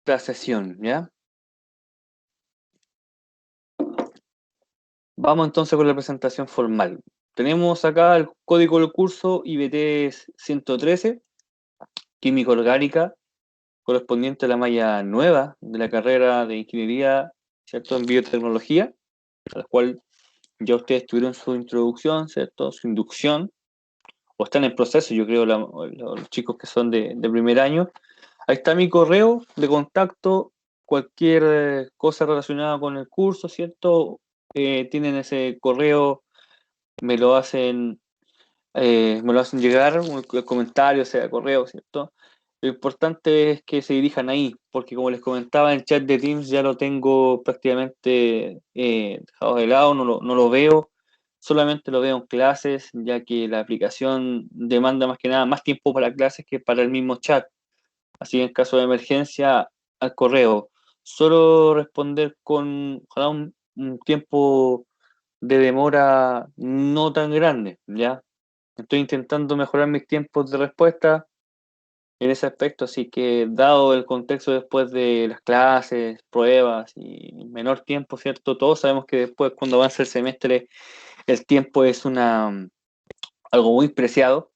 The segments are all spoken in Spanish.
la sesión, ¿ya? Vamos entonces con la presentación formal. Tenemos acá el código del curso IBT 113, Química Orgánica, correspondiente a la malla nueva de la carrera de Ingeniería, ¿cierto? En Biotecnología, a la cual ya ustedes tuvieron su introducción, ¿cierto? Su inducción, o están en proceso, yo creo, los chicos que son de primer año. Ahí está mi correo de contacto, cualquier cosa relacionada con el curso, ¿cierto? Tienen ese correo, me lo hacen, me lo hacen llegar, un comentario, sea correo, ¿cierto? Lo importante es que se dirijan ahí, porque como les comentaba, el chat de Teams ya lo tengo prácticamente dejado de lado, no lo veo, solamente lo veo en clases, ya que la aplicación demanda más que nada más tiempo para clases que para el mismo chat. Así que en caso de emergencia, al correo. Solo responder con ojalá un tiempo de demora no tan grande, ¿ya? Estoy intentando mejorar mis tiempos de respuesta en ese aspecto, así que dado el contexto después de las clases, pruebas y menor tiempo, ¿cierto? Todos sabemos que después cuando avanza el semestre el tiempo es algo muy preciado.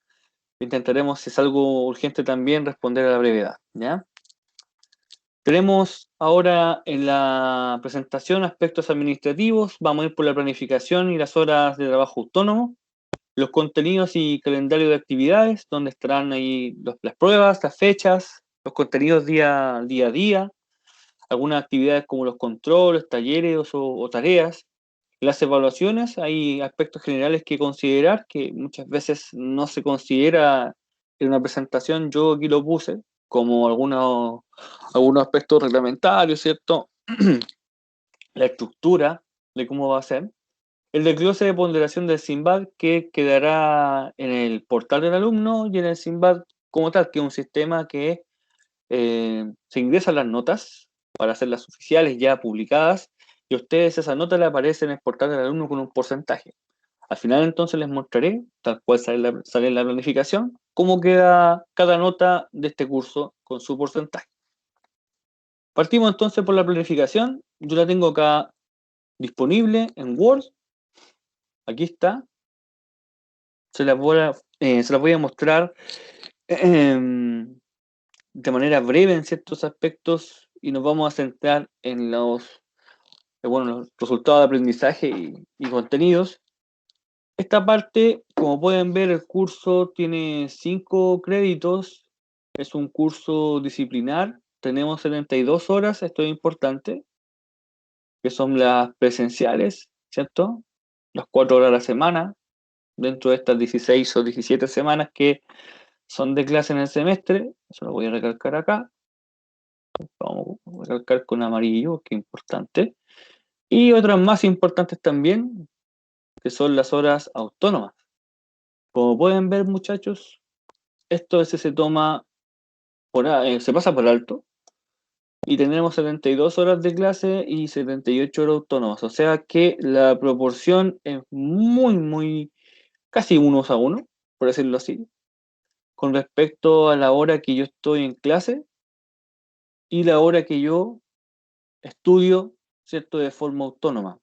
Intentaremos, si es algo urgente también, responder a la brevedad, ¿ya? Tenemos ahora en la presentación aspectos administrativos, vamos a ir por la planificación y las horas de trabajo autónomo, los contenidos y calendario de actividades, donde estarán ahí las pruebas, las fechas, los contenidos día a día, algunas actividades como los controles, talleres o tareas, las evaluaciones, hay aspectos generales que considerar que muchas veces no se considera en una presentación, yo aquí lo puse, como algunos aspectos reglamentarios, ¿cierto? La estructura de cómo va a ser. El desglose de ponderación del SIMBAD que quedará en el portal del alumno y en el SIMBAD como tal, que es un sistema que se ingresan las notas para hacerlas oficiales ya publicadas y a ustedes esa nota le aparece en el portal del alumno con un porcentaje. Al final entonces les mostraré, tal cual sale en la planificación, cómo queda cada nota de este curso con su porcentaje. Partimos entonces por la planificación. Yo la tengo acá disponible en Word. Aquí está. Se las voy a mostrar eh, de manera breve en ciertos aspectos y nos vamos a centrar en los resultados de aprendizaje y contenidos. Esta parte, como pueden ver, el curso tiene 5 créditos, es un curso disciplinar, tenemos 72 horas, esto es importante, que son las presenciales, ¿cierto? Las 4 horas a la semana, dentro de estas 16 o 17 semanas que son de clase en el semestre, eso lo voy a recalcar acá, vamos a recalcar con amarillo, que es importante, y otras más importantes también, que son las horas autónomas. Como pueden ver, muchachos, esto a veces se pasa por alto y tenemos 72 horas de clase y 78 horas autónomas. O sea que la proporción es muy, casi unos a uno, por decirlo así, con respecto a la hora que yo estoy en clase y la hora que yo estudio, ¿cierto?, de forma autónoma.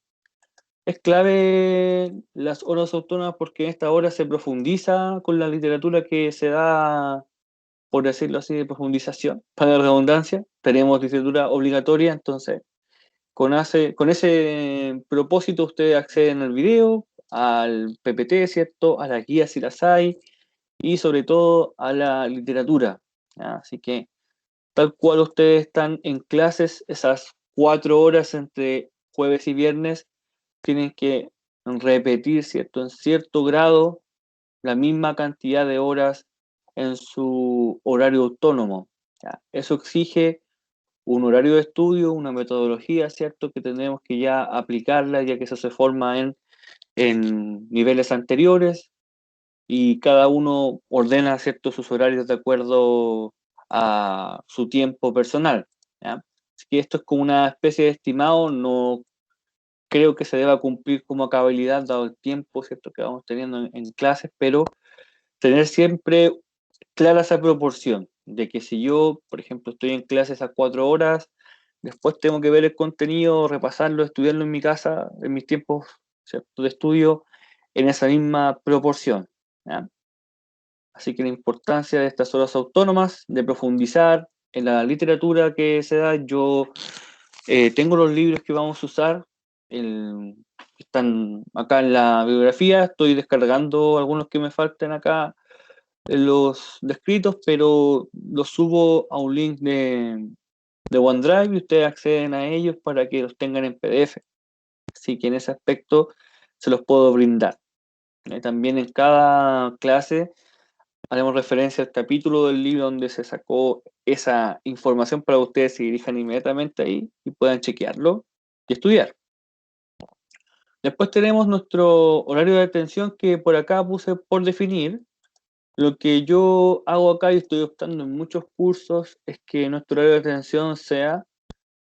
Es clave las horas autónomas porque en esta hora se profundiza con la literatura que se da, por decirlo así, de profundización, para la redundancia. Tenemos literatura obligatoria, entonces con ese propósito ustedes acceden al video, al PPT, ¿cierto? A las guías si las hay, y sobre todo a la literatura, ¿ya? Así que tal cual ustedes están en clases, esas 4 horas entre jueves y viernes, tienen que repetir, ¿cierto? En cierto grado, la misma cantidad de horas en su horario autónomo, ¿ya? Eso exige un horario de estudio, una metodología, ¿cierto? Que tenemos que ya aplicarla, ya que eso se forma en niveles anteriores y cada uno ordena, ¿cierto?, sus horarios de acuerdo a su tiempo personal, ¿ya? Así que esto es como una especie de estimado, no creo que se deba cumplir como cabalidad dado el tiempo, ¿cierto?, que vamos teniendo en clases, pero tener siempre clara esa proporción. de que si yo, por ejemplo, estoy en clase esas 4 horas, después tengo que ver el contenido, repasarlo, estudiarlo en mi casa, en mis tiempos, ¿cierto?, de estudio, en esa misma proporción, ¿ya? Así que la importancia de estas horas autónomas, de profundizar en la literatura que se da. Yo tengo los libros que vamos a usar, están acá en la bibliografía, estoy descargando algunos que me faltan acá en los descritos, pero los subo a un link de OneDrive y ustedes acceden a ellos para que los tengan en PDF. Así que en ese aspecto se los puedo brindar. También en cada clase haremos referencia al capítulo del libro donde se sacó esa información para que ustedes se dirijan inmediatamente ahí y puedan chequearlo y estudiar. Después tenemos nuestro horario de atención que por acá puse por definir. Lo que yo hago acá y estoy optando en muchos cursos es que nuestro horario de atención sea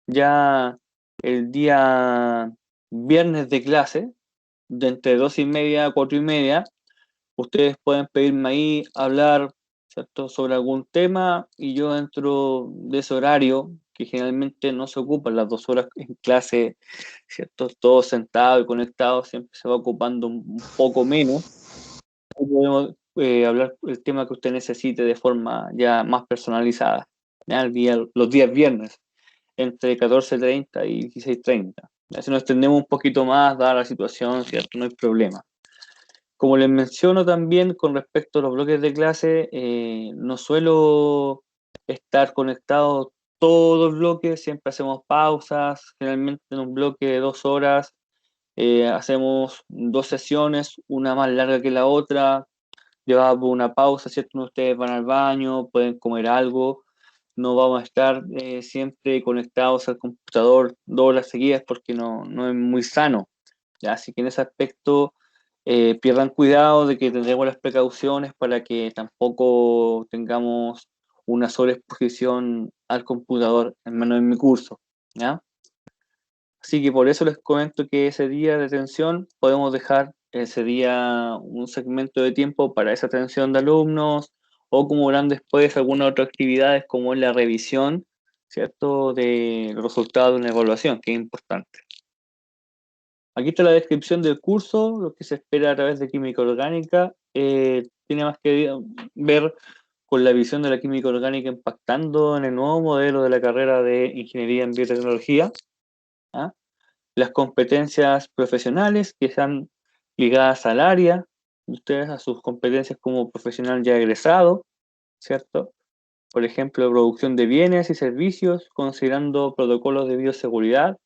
ya el día viernes de clase, de entre 2:30 a 4:30. Ustedes pueden pedirme ahí hablar, ¿cierto?, sobre algún tema y yo dentro de ese horario, que generalmente no se ocupan las 2 horas en clase, ¿cierto?, todos sentados y conectados, siempre se va ocupando un poco menos. Ahí podemos hablar el tema que usted necesite de forma ya más personalizada, ¿ya? Los días viernes, entre 14:30 y 16:30. Si nos extendemos un poquito más, dada la situación, ¿cierto?, no hay problema. Como les menciono también con respecto a los bloques de clase, no suelo estar conectado todo el bloque, siempre hacemos pausas, generalmente en un bloque de 2 horas hacemos 2 sesiones, una más larga que la otra, llevamos una pausa, ¿cierto? Ustedes van al baño, pueden comer algo, no vamos a estar siempre conectados al computador 2 horas seguidas porque no es muy sano, ¿ya? Así que en ese aspecto pierdan cuidado de que tendremos las precauciones para que tampoco tengamos una sobreexposición al computador, al menos en mi curso, ¿ya? Así que por eso les comento que ese día de atención podemos dejar ese día un segmento de tiempo para esa atención de alumnos o como harán después algunas otras actividades como es la revisión, ¿cierto?, de los resultados de una evaluación, que es importante. Aquí está la descripción del curso, lo que se espera a través de química orgánica. Tiene más que ver con la visión de la química orgánica impactando en el nuevo modelo de la carrera de Ingeniería en Biotecnología. ¿Ah? Las competencias profesionales que están ligadas al área, ustedes a sus competencias como profesional ya egresado, ¿cierto? Por ejemplo, producción de bienes y servicios, considerando protocolos de bioseguridad.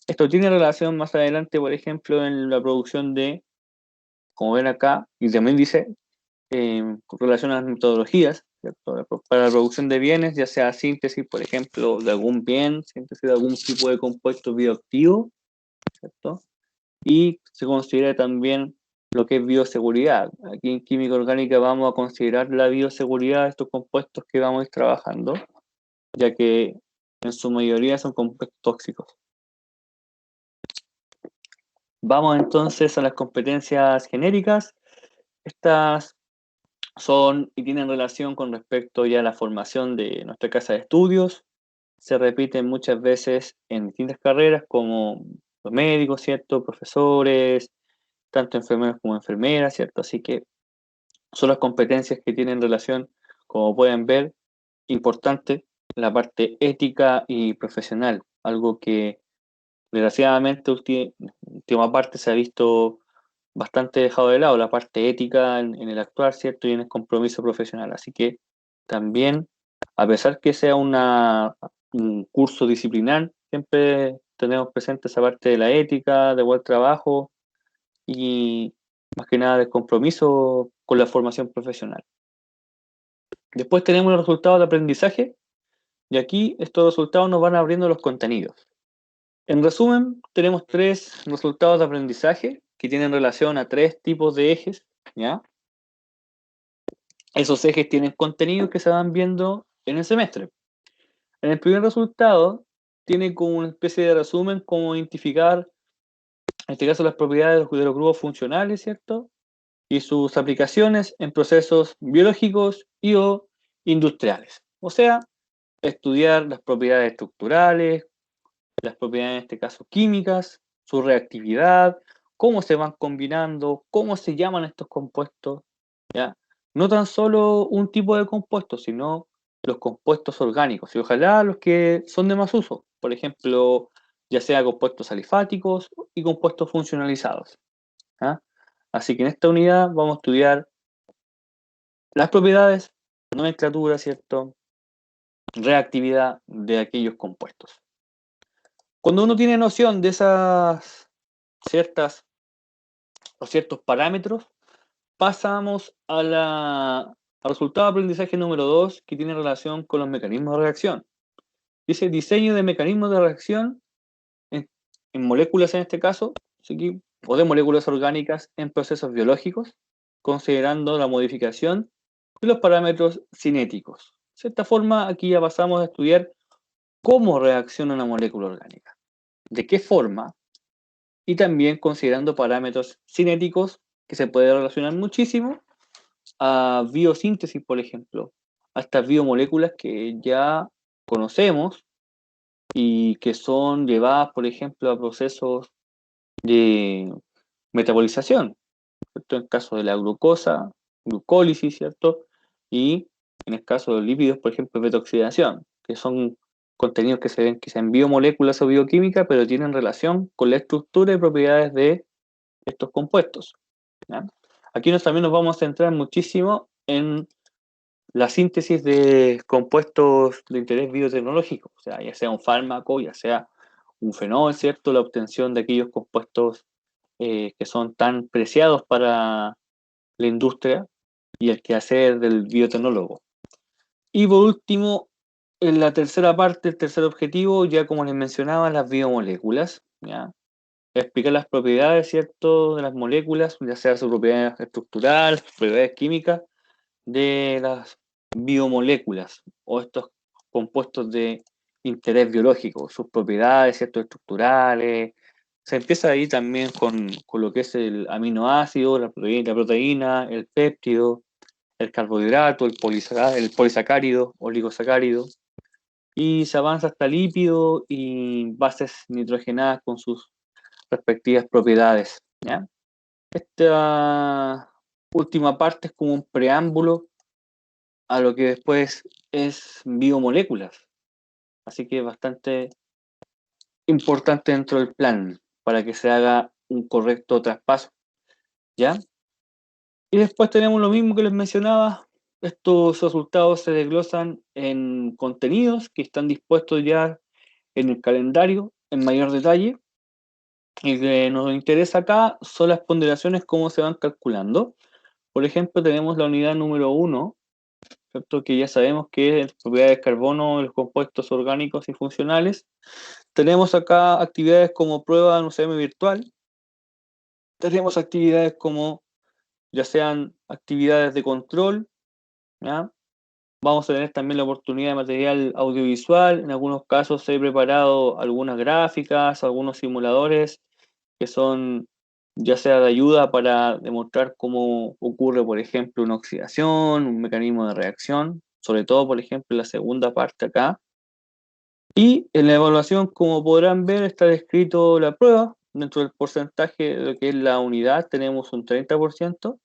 Esto tiene relación más adelante, por ejemplo, en la producción de, como ven acá, y también dice, con relación a las metodologías, ¿cierto?, para la producción de bienes, ya sea síntesis, por ejemplo, de algún bien, síntesis de algún tipo de compuesto bioactivo, ¿cierto? Y se considera también lo que es bioseguridad. Aquí en química orgánica vamos a considerar la bioseguridad de estos compuestos que vamos a ir trabajando, ya que en su mayoría son compuestos tóxicos. Vamos entonces a las competencias genéricas. Estas son y tienen relación con respecto ya a la formación de nuestra casa de estudios. Se repiten muchas veces en distintas carreras como los médicos, ¿cierto?, profesores, tanto enfermeros como enfermeras, ¿cierto? Así que son las competencias que tienen relación, como pueden ver, importante, la parte ética y profesional, algo que desgraciadamente última parte se ha visto bastante dejado de lado, la parte ética en el actuar, ¿cierto? Y en el compromiso profesional. Así que también, a pesar que sea un curso disciplinar, siempre tenemos presente esa parte de la ética, de buen trabajo y más que nada de compromiso con la formación profesional. Después tenemos los resultados de aprendizaje y aquí estos resultados nos van abriendo los contenidos. En resumen, tenemos 3 resultados de aprendizaje que tienen relación a 3 tipos de ejes, ¿ya? Esos ejes tienen contenidos que se van viendo en el semestre. En el primer resultado, tiene como una especie de resumen cómo identificar, en este caso, las propiedades de los grupos funcionales, ¿cierto?, y sus aplicaciones en procesos biológicos y o industriales. O sea, estudiar las propiedades estructurales, las propiedades en este caso químicas, su reactividad, cómo se van combinando, cómo se llaman estos compuestos, ¿ya? No tan solo un tipo de compuestos, sino los compuestos orgánicos y ojalá los que son de más uso, por ejemplo, ya sea compuestos alifáticos y compuestos funcionalizados, ¿ya? Así que en esta unidad vamos a estudiar las propiedades, nomenclatura, ¿cierto? Reactividad de aquellos compuestos. Cuando uno tiene noción de esas ciertas o ciertos parámetros, pasamos al resultado de aprendizaje número 2, que tiene relación con los mecanismos de reacción. Dice diseño de mecanismos de reacción en, en moléculas en este caso, ¿sí? O de moléculas orgánicas en procesos biológicos, considerando la modificación de los parámetros cinéticos. De cierta forma, aquí ya pasamos a estudiar cómo reacciona una molécula orgánica, de qué forma, y también considerando parámetros cinéticos que se puede relacionar muchísimo a biosíntesis, por ejemplo, a estas biomoléculas que ya conocemos y que son llevadas, por ejemplo, a procesos de metabolización, ¿cierto? En el caso de la glucosa, glucólisis, ¿cierto? Y en el caso de los lípidos, por ejemplo, beta-oxidación, que son contenidos que se ven quizá en biomoléculas o bioquímica, pero tienen relación con la estructura y propiedades de estos compuestos, ¿ya? Aquí también nos vamos a centrar muchísimo en la síntesis de compuestos de interés biotecnológico, o sea, ya sea un fármaco, ya sea un fenol, ¿cierto? La obtención de aquellos compuestos que son tan preciados para la industria y el quehacer del biotecnólogo. Y por último, en la tercera parte, el tercer objetivo, ya como les mencionaba, las biomoléculas, ¿ya? Explicar las propiedades, ¿cierto?, de las moléculas, ya sea su propiedad estructural, sus propiedades químicas, de las biomoléculas o estos compuestos de interés biológico, sus propiedades, ¿cierto?, estructurales. Se empieza ahí también con lo que es el aminoácido, la proteína, el péptido, el carbohidrato, el polisacárido, oligosacárido, y se avanza hasta lípido y bases nitrogenadas con sus respectivas propiedades, ¿ya? Esta última parte es como un preámbulo a lo que después es biomoléculas, así que es bastante importante dentro del plan para que se haga un correcto traspaso, ¿ya? Y después tenemos lo mismo que les mencionaba, estos resultados se desglosan en contenidos que están dispuestos ya en el calendario en mayor detalle. Y que nos interesa acá son las ponderaciones, cómo se van calculando. Por ejemplo, tenemos la unidad número 1, ¿cierto? Que ya sabemos que es propiedades de carbono, los compuestos orgánicos y funcionales. Tenemos acá actividades como prueba en UCM virtual. Tenemos actividades como ya sean actividades de control, ¿ya? Vamos a tener también la oportunidad de material audiovisual. En algunos casos he preparado algunas gráficas, algunos simuladores que son ya sea de ayuda para demostrar cómo ocurre, por ejemplo, una oxidación, un mecanismo de reacción, sobre todo, por ejemplo, en la segunda parte acá. Y en la evaluación, como podrán ver, está descrito la prueba. Dentro del porcentaje de lo que es la unidad tenemos un 30%.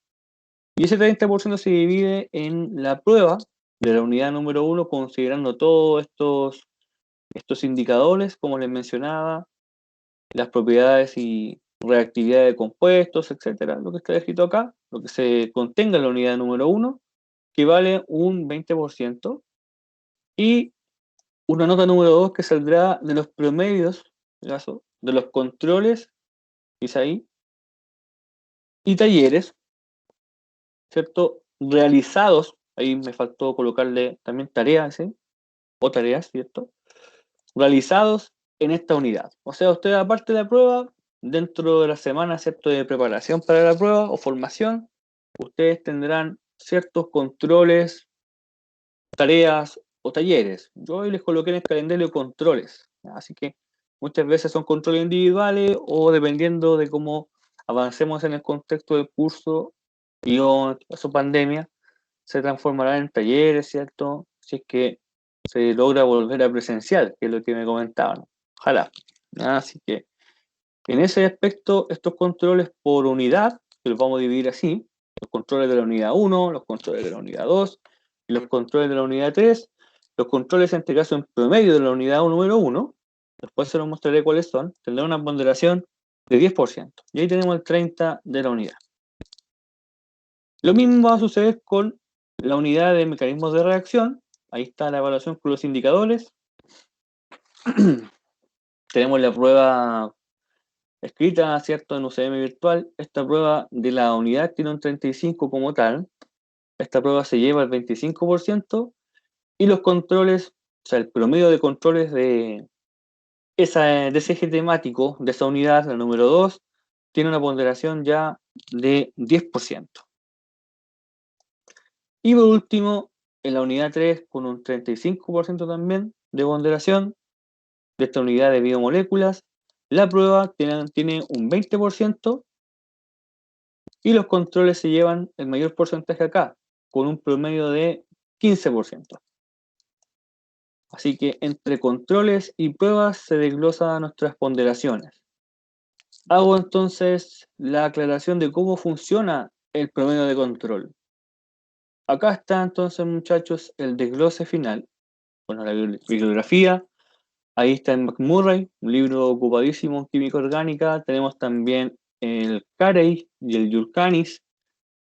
Y ese 30% se divide en la prueba de la unidad número 1, considerando todos estos indicadores, como les mencionaba, las propiedades y reactividad de compuestos, etcétera, lo que está escrito acá, lo que se contenga en la unidad número 1, que vale un 20%, y una nota número 2 que saldrá de los promedios, en este caso, de los controles, dice ahí, y talleres, ¿cierto? Realizados, ahí me faltó colocarle también tareas, ¿sí? O tareas, ¿cierto? Realizados en esta unidad. O sea, usted aparte de la prueba, dentro de la semana, ¿cierto?, de preparación para la prueba o formación, ustedes tendrán ciertos controles, tareas o talleres. Yo hoy les coloqué en el calendario controles, ¿ya? Así que muchas veces son controles individuales o dependiendo de cómo avancemos en el contexto del curso y o su pandemia, se transformarán en talleres, ¿cierto? Si es que se logra volver a presencial, que es lo que me comentaban. Ojalá. Así que en ese aspecto, estos controles por unidad, que los vamos a dividir así, los controles de la unidad 1, los controles de la unidad 2, y los controles de la unidad 3, los controles en este caso en promedio de la unidad número 1, después se los mostraré cuáles son, tendrán una ponderación de 10%, y ahí tenemos el 30% de la unidad. Lo mismo va a suceder con la unidad de mecanismos de reacción, ahí está la evaluación con los indicadores, tenemos la prueba escrita, ¿cierto?, en UCM virtual. Esta prueba de la unidad tiene un 35% como tal. Esta prueba se lleva el 25% y los controles, o sea, el promedio de controles de ese eje temático de esa unidad, la número 2, tiene una ponderación ya de 10%. Y por último, en la unidad 3, con un 35% también de ponderación de esta unidad de biomoléculas, la prueba tiene un 20%. Y los controles se llevan el mayor porcentaje acá, con un promedio de 15%. Así que entre controles y pruebas se desglosan nuestras ponderaciones. Hago entonces la aclaración de cómo funciona el promedio de control. Acá está entonces, muchachos, el desglose final. Bueno, la bibliografía. Ahí está el McMurray, un libro ocupadísimo en química orgánica. Tenemos también el Carey y el Yurkanis.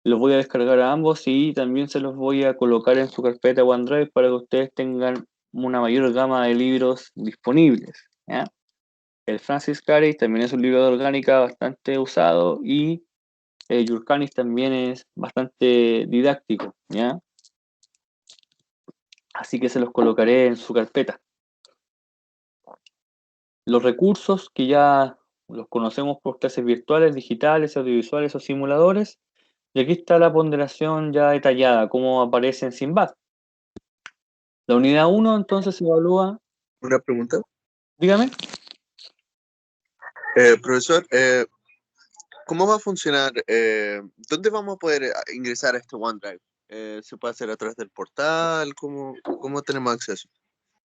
Los voy a descargar a ambos y también se los voy a colocar en su carpeta OneDrive para que ustedes tengan una mayor gama de libros disponibles, ¿ya? El Francis Carey también es un libro de orgánica bastante usado y Yurkanis también es bastante didáctico, ¿ya? Así que se los colocaré en su carpeta. Los recursos que ya los conocemos por clases virtuales, digitales, audiovisuales o simuladores. Y aquí está la ponderación ya detallada, cómo aparece en SIMBAD. La unidad 1 entonces se evalúa. Una pregunta. Dígame. Profesor, ¿cómo va a funcionar? ¿Dónde vamos a poder ingresar a este OneDrive? ¿Se puede hacer a través del portal? ¿Cómo tenemos acceso?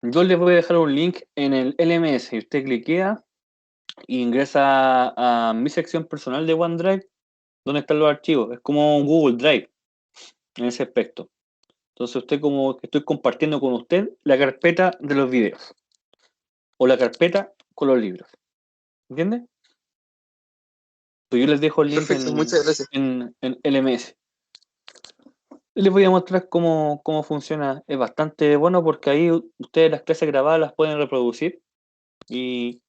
Yo les voy a dejar un link en el LMS y usted cliquea e ingresa a mi sección personal de OneDrive, donde están los archivos. Es como un Google Drive en ese aspecto. Entonces usted, como que estoy compartiendo con usted la carpeta de los videos o la carpeta con los libros. ¿Entiende? Pues yo les dejo el link Perfecto, muchas gracias. en LMS. Les voy a mostrar cómo funciona. Es bastante bueno porque ahí ustedes las clases grabadas las pueden reproducir y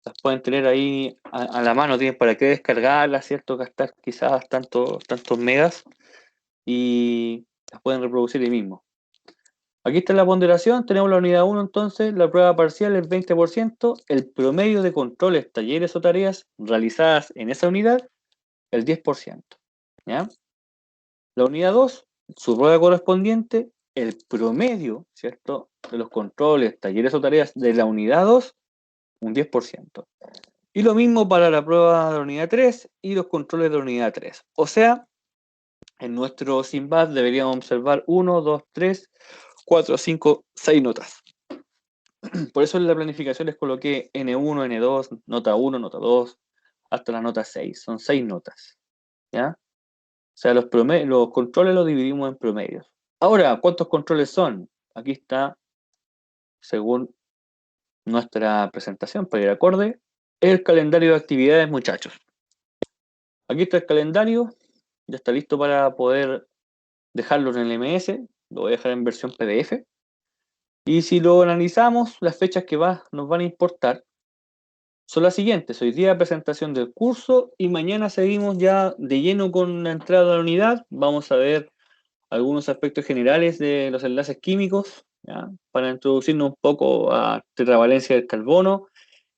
las pueden tener ahí a la mano, tienen para qué descargarlas, ¿cierto? Gastar quizás tantos megas y las pueden reproducir ahí mismo. Aquí está la ponderación, tenemos la unidad 1 entonces, la prueba parcial es 20%, el promedio de controles, talleres o tareas realizadas en esa unidad, el 10%. ¿Ya? La unidad 2, su prueba correspondiente, el promedio, ¿cierto?, de los controles, talleres o tareas de la unidad 2, un 10%. Y lo mismo para la prueba de la unidad 3 y los controles de la unidad 3. O sea, en nuestro SIMBAD deberíamos observar 1, 2, 3, 4, 5, 6 notas. Por eso en la planificación les coloqué N1, N2, nota 1, nota 2, hasta la nota 6. Son 6 notas. ¿Ya? O sea, los controles los dividimos en promedios. Ahora, ¿cuántos controles son? Aquí está, según nuestra presentación, para ir acorde, el calendario de actividades, muchachos. Aquí está el calendario, ya está listo para poder dejarlo en el MS, lo voy a dejar en versión PDF. Y si lo analizamos, las fechas que nos van a importar son las siguientes. Hoy día presentación del curso y mañana seguimos ya de lleno con la entrada a la unidad. Vamos a ver algunos aspectos generales de los enlaces químicos, ¿ya?, para introducirnos un poco a tetravalencia del carbono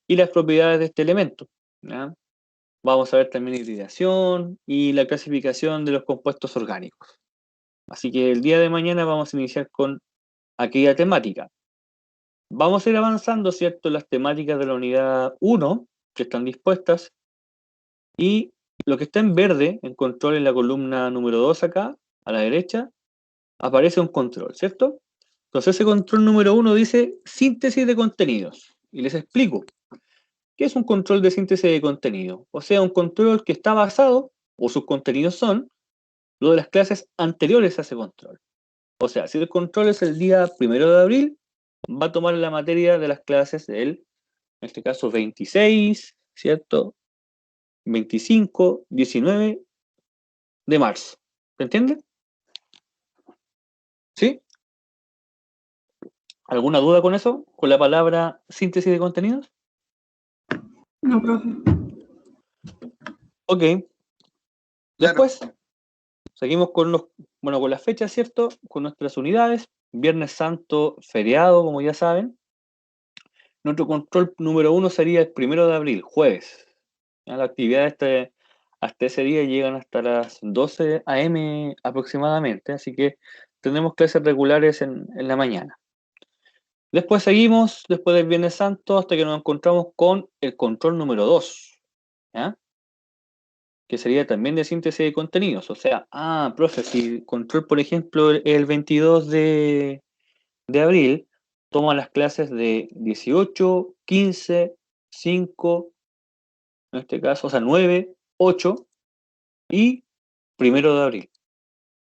y las propiedades de este elemento, ¿ya? Vamos a ver también hibridación y la clasificación de los compuestos orgánicos. Así que el día de mañana vamos a iniciar con aquella temática. Vamos a ir avanzando, ¿cierto?, las temáticas de la unidad 1 que están dispuestas, y lo que está en verde, en control en la columna número 2 acá, a la derecha, aparece un control, ¿cierto? Entonces ese control número 1 dice síntesis de contenidos. Y les explico. ¿Qué es un control de síntesis de contenido? O sea, un control que está basado, o sus contenidos son, lo de las clases anteriores a ese control. O sea, si el control es el día 1 de abril, va a tomar la materia de las clases del, en este caso, 26, ¿cierto? 25, 19 de marzo. ¿Se entiende? ¿Sí? ¿Alguna duda con eso? ¿Con la palabra síntesis de contenidos? No, profe. Ok. Claro. Después, seguimos con con las fechas, ¿cierto? Con nuestras unidades. Viernes Santo, feriado, como ya saben. Nuestro control número 1 sería el 1 de abril, jueves. ¿Ya? Las actividades hasta ese día llegan hasta las 12 a.m. aproximadamente, así que tenemos clases regulares en la mañana. Después seguimos, después del Viernes Santo, hasta que nos encontramos con el control número 2, ¿ya? Que sería también de síntesis de contenidos. O sea, profe, si el control, por ejemplo, el 22 de abril, toma las clases de 18, 15, 5, en este caso, o sea, 9, 8 y 1 de abril.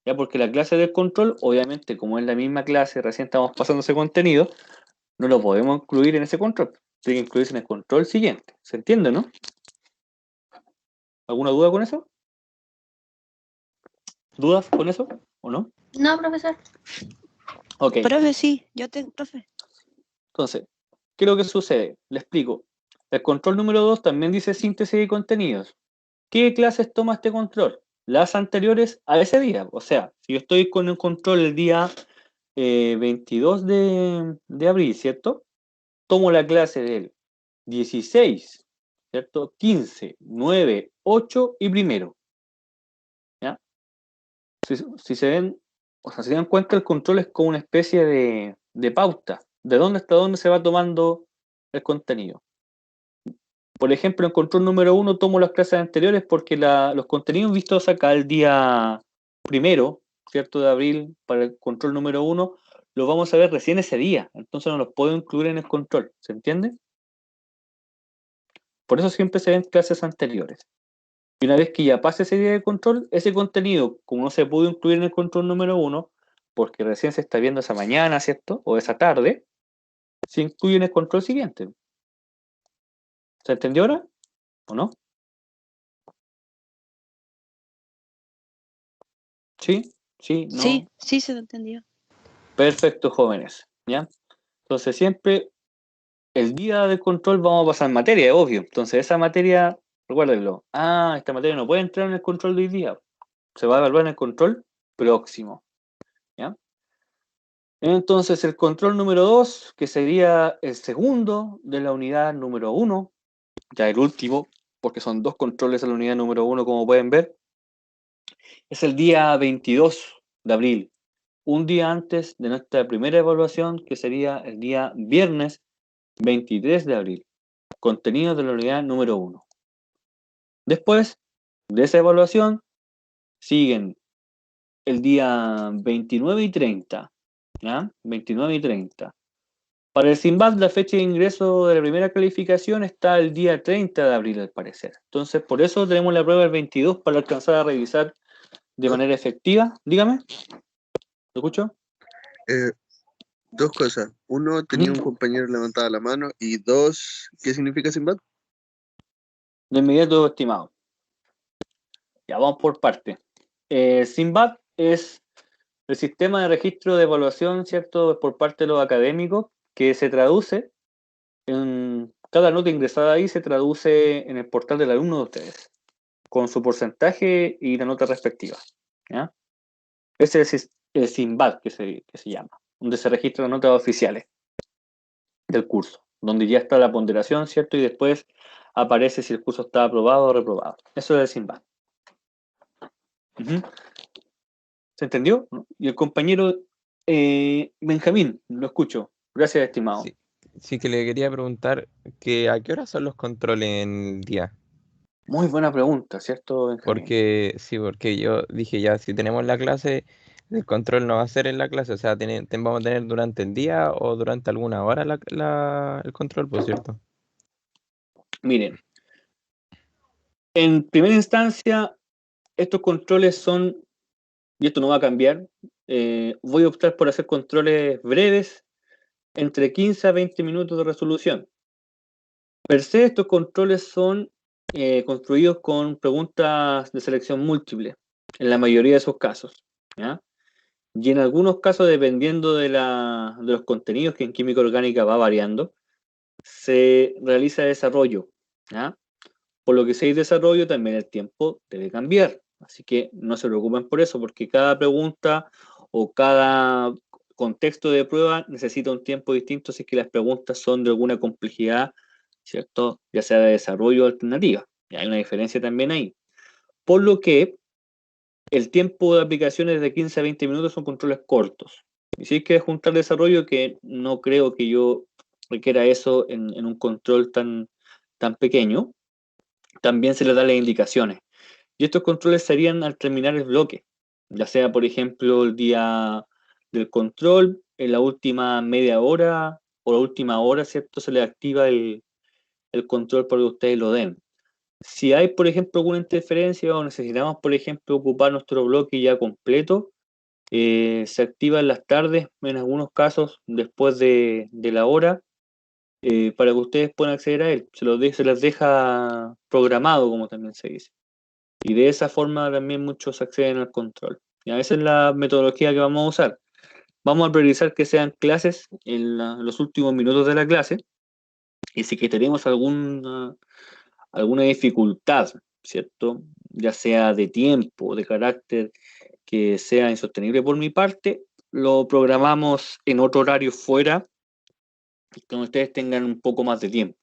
Ya, porque la clase del control, obviamente, como es la misma clase, recién estamos pasando ese contenido, no lo podemos incluir en ese control. Tiene que incluirse en el control siguiente. ¿Se entiende, no? ¿Alguna duda con eso? ¿Dudas con eso o no? No, profesor. Ok. Profe, sí, profe. Entonces, ¿qué es lo que sucede? Le explico. El control número 2 también dice síntesis de contenidos. ¿Qué clases toma este control? Las anteriores a ese día. O sea, si yo estoy con el control el día 22 de abril, ¿cierto? Tomo la clase del 16, ¿cierto? 15, 9, 8 y primero. ¿Ya? Si se ven, o sea, si se dan cuenta, el control es como una especie de pauta. ¿De dónde hasta dónde se va tomando el contenido? Por ejemplo, en control número 1 tomo las clases anteriores porque los contenidos vistos acá el día 1, ¿cierto? De abril para el control número 1, los vamos a ver recién ese día. Entonces no los puedo incluir en el control. ¿Se entiende? Por eso siempre se ven clases anteriores. Y una vez que ya pase ese día de control, ese contenido, como no se pudo incluir en el control número 1, porque recién se está viendo esa mañana, ¿cierto? O esa tarde, se incluye en el control siguiente. ¿Se entendió ahora? ¿O no? ¿Sí? ¿Sí? ¿No? Sí, se lo entendió. Perfecto, jóvenes. ¿Ya? Entonces siempre el día de control vamos a pasar materia, obvio. Entonces esa materia, recuérdenlo. Esta materia no puede entrar en el control de hoy día. Se va a evaluar en el control próximo. ¿Ya? Entonces el control número 2, que sería el segundo de la unidad número 1, ya el último, porque son dos controles de la unidad número 1, como pueden ver, es el día 22 de abril, un día antes de nuestra primera evaluación, que sería el día viernes 23 de abril. Contenido de la unidad número 1. Después de esa evaluación, siguen el día 29 y 30. ¿Ya? 29 y 30. Para el SIMBAD, la fecha de ingreso de la primera calificación está el día 30 de abril, al parecer. Entonces, por eso tenemos la prueba el 22 para alcanzar a revisar de manera efectiva. Dígame. ¿Lo escucho? Dos cosas. Uno, tenía un compañero levantado la mano. Y dos, ¿qué significa Sinbad? De inmediato, estimado. Ya vamos por parte. SIMBAD es el sistema de registro de evaluación, ¿cierto?, por parte de los académicos, que se traduce en cada nota ingresada ahí se traduce en el portal del alumno de ustedes, con su porcentaje y la nota respectiva. ¿Ya? Ese es el SIMBAD que se llama, donde se registran las notas oficiales del curso, donde ya está la ponderación, ¿cierto? Y después aparece si el curso está aprobado o reprobado. Eso es el SIMBAD. ¿Se entendió? Y el compañero Benjamín, lo escucho. Gracias, estimado. Sí, que le quería preguntar que a qué hora son los controles en el día. Muy buena pregunta, ¿cierto, Benjamín? Porque yo dije ya, si tenemos la clase El control no va a ser en la clase, o sea, vamos a tener durante el día o durante alguna hora el control, por cierto. Miren, en primera instancia, estos controles son, y esto no va a cambiar, voy a optar por hacer controles breves, entre 15 a 20 minutos de resolución. Per se, estos controles son construidos con preguntas de selección múltiple, en la mayoría de esos casos, ¿ya? Y en algunos casos, dependiendo de los contenidos que en química orgánica va variando, se realiza desarrollo, ¿ya? Por lo que si hay desarrollo, también el tiempo debe cambiar. Así que no se preocupen por eso, porque cada pregunta o cada contexto de prueba necesita un tiempo distinto si es que las preguntas son de alguna complejidad, ¿cierto? Ya sea de desarrollo o alternativa. Y hay una diferencia también ahí. Por lo que el tiempo de aplicaciones de 15 a 20 minutos son controles cortos. Y si hay que juntar desarrollo, que no creo que yo requiera eso en un control tan pequeño, también se les da las indicaciones. Y estos controles serían al terminar el bloque, ya sea, por ejemplo, el día del control, en la última media hora o la última hora, ¿cierto? Se le activa el control para que ustedes lo den. Si hay, por ejemplo, alguna interferencia o necesitamos, por ejemplo, ocupar nuestro bloque ya completo, se activa en las tardes, en algunos casos, después de la hora, para que ustedes puedan acceder a él. Se les deja programado, como también se dice. Y de esa forma también muchos acceden al control. Y esa es la metodología que vamos a usar. Vamos a priorizar que sean clases en los últimos minutos de la clase. Y si que tenemos alguna dificultad, ¿cierto? Ya sea de tiempo, de carácter, que sea insostenible por mi parte, lo programamos en otro horario fuera, que ustedes tengan un poco más de tiempo,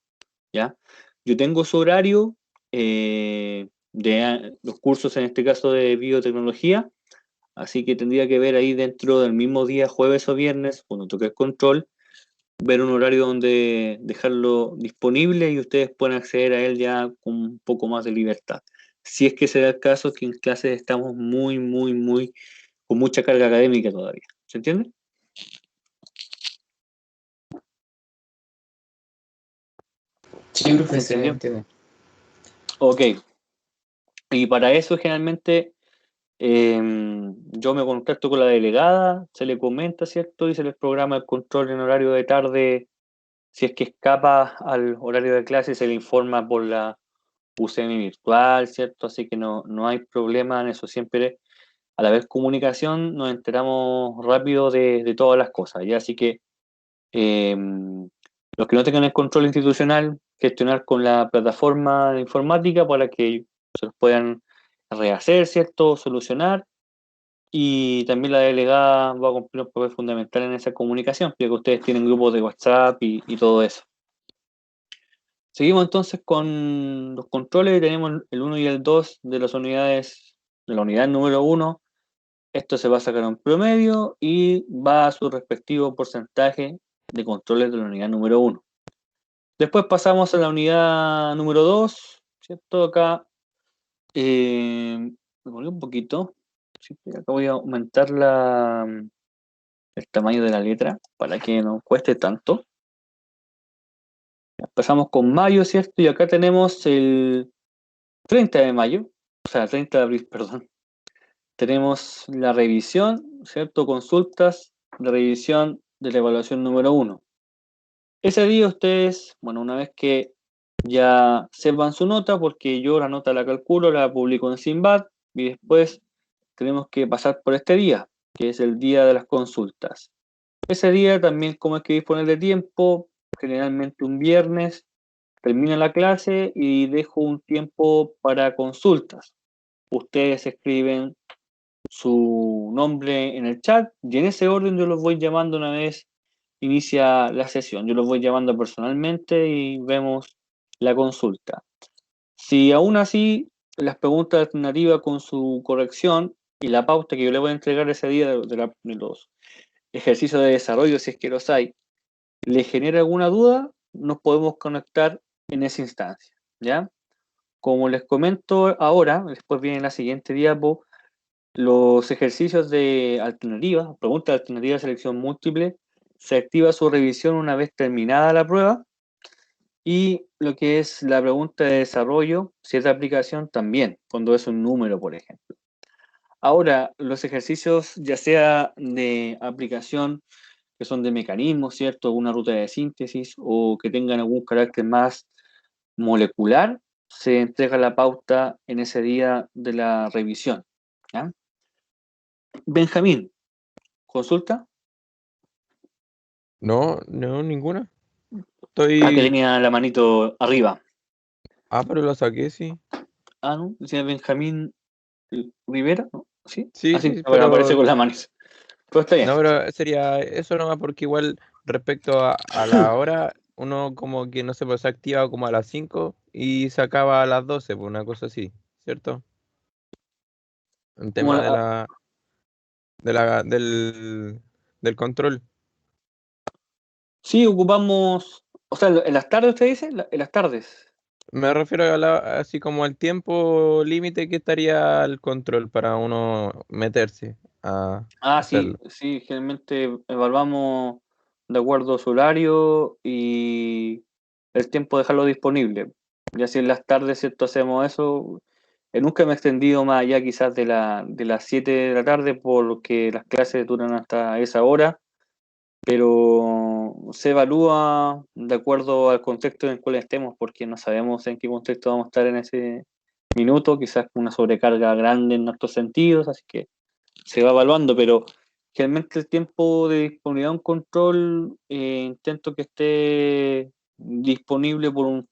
¿ya? Yo tengo su horario de los cursos, en este caso de biotecnología, así que tendría que ver ahí dentro del mismo día, jueves o viernes, cuando toque el control, ver un horario donde dejarlo disponible y ustedes puedan acceder a él ya con un poco más de libertad. Si es que se da el caso que en clases estamos con mucha carga académica todavía. ¿Se entiende? Sí, ¿Se profe, se entendió? entiende. Ok. Y para eso generalmente yo me contacto con la delegada, se le comenta, ¿cierto? Y se les programa el control en horario de tarde. Si es que escapa al horario de clase, se le informa por la UCM virtual, ¿cierto? Así que no hay problema en eso. Siempre, al haber comunicación, nos enteramos rápido de todas las cosas, ¿ya? Así que eh, los que no tengan el control institucional, gestionar con la plataforma de informática para que se los puedan rehacer, ¿cierto? Solucionar. Y también la delegada va a cumplir un papel fundamental en esa comunicación, porque ustedes tienen grupos de WhatsApp y todo eso. Seguimos entonces con los controles. Tenemos el 1 y el 2 de las unidades, de la unidad número 1. Esto se va a sacar un promedio y va a su respectivo porcentaje de controles de la unidad número 1. Después pasamos a la unidad número 2, ¿cierto? Acá me volví un poquito. Sí, acá voy a aumentar el tamaño de la letra para que no cueste tanto. Empezamos con mayo, ¿cierto? Y acá tenemos el 30 de mayo, o sea, 30 de abril, perdón. Tenemos la revisión, ¿cierto? Consultas de revisión de la evaluación número 1. Ese día ustedes, bueno, una vez que ya sepan su nota, porque yo la nota la calculo, la publico en Sinbad, y después tenemos que pasar por este día, que es el día de las consultas. Ese día también, como hay que disponer de tiempo, generalmente un viernes, termina la clase y dejo un tiempo para consultas. Ustedes escriben su nombre en el chat y en ese orden yo los voy llamando una vez inicia la sesión. Yo los voy llamando personalmente y vemos la consulta. Si aún así las preguntas alternativas con su corrección y la pauta que yo le voy a entregar ese día de los ejercicios de desarrollo, si es que los hay, le genera alguna duda, nos podemos conectar en esa instancia, ¿ya? Como les comento ahora, después viene la siguiente diapo, Los ejercicios de alternativa, pregunta de alternativa, selección múltiple, se activa su revisión una vez terminada la prueba. Y lo que es la pregunta de desarrollo, cierta aplicación también, cuando es un número, por ejemplo. Ahora, los ejercicios, ya sea de aplicación, que son de mecanismos, ¿cierto? Una ruta de síntesis o que tengan algún carácter más molecular, se entrega la pauta en ese día de la revisión. ¿Ya? Benjamín, ¿consulta? No, no, ninguna. Que Estoy. tenía la manito arriba. Pero lo saqué, sí. ¿No? Decía Benjamín Rivera, ¿no? ¿Sí? Sí, Así sí, que aparece pero. con la mano. Pero está bien. No, pero sería eso nomás porque igual respecto a la hora, uno como que no se pues, se activa como a las 5 y se acaba a las 12, pues una cosa así, ¿cierto? En Como tema del control. sí, ocupamos, o sea, en las tardes usted dice, en las tardes. Me refiero así como al tiempo límite que estaría el control para uno meterse a Sí, hacerlo. sí, generalmente evaluamos de acuerdo a su horario y el tiempo de dejarlo disponible. Ya si en las tardes, ¿cierto? Hacemos eso. Nunca me he extendido más allá quizás de las 7 de la tarde porque las clases duran hasta esa hora, pero se evalúa de acuerdo al contexto en el cual estemos, porque no sabemos en qué contexto vamos a estar en ese minuto, quizás con una sobrecarga grande en nuestros sentidos, así que se va evaluando, pero generalmente el tiempo de disponibilidad de un control intento que esté disponible por un